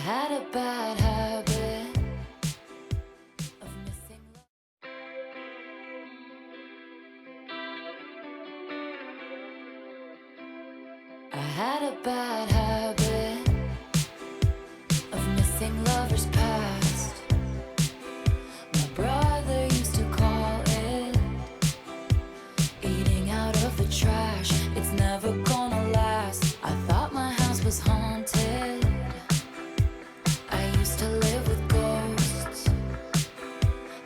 had a bad habit of missing love. I had a bad habit of missing lovers past. My brother used to call it eating out of the trash. It's never gonna last. I thought my house was haunted. I used to live with ghosts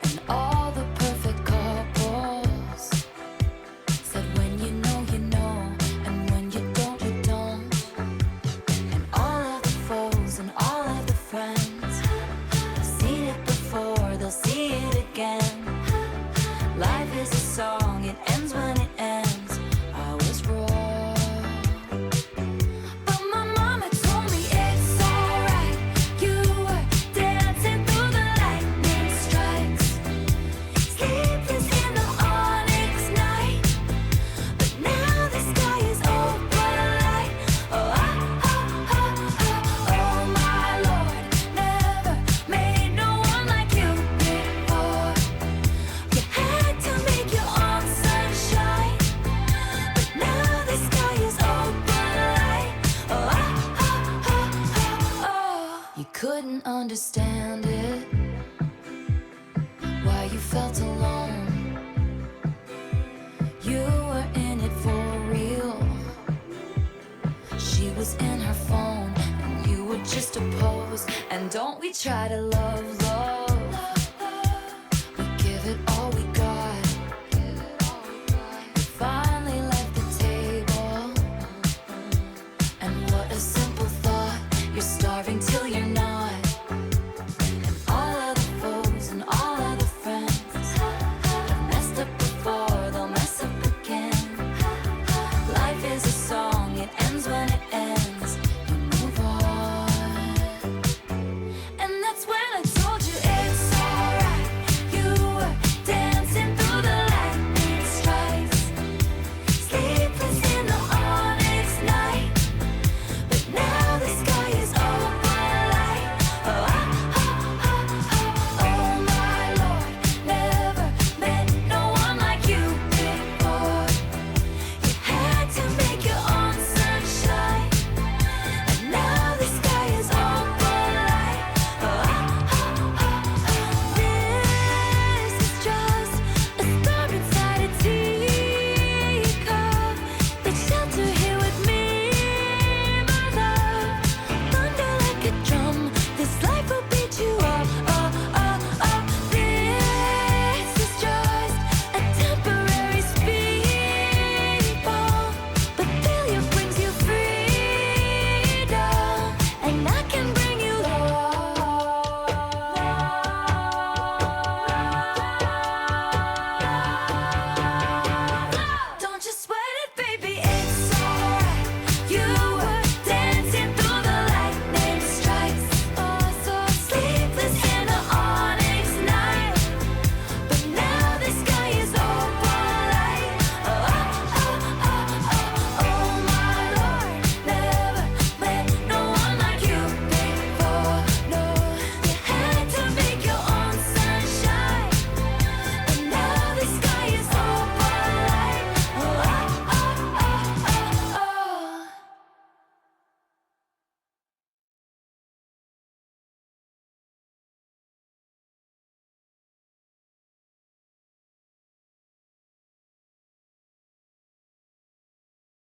and all the perfect couples said when you know, and when you don't, you don't. And all of the foes and all of the friends have seen it before, they'll see it again. Life is a song, it ends when it ends. I was wrong, but my mama told me it's alright. You were dancing through the lightning strikes, sleepless in the onyx night. But now the sky is opalite. Oh, oh my Lord, never made no one like you before. You had to make your own sunshine, but now the sky is opalite. Oh, you couldn't understand it, why you felt alone. You were in it for real. She was in her phone, and you were just a pose. And don't we try to love, Lord?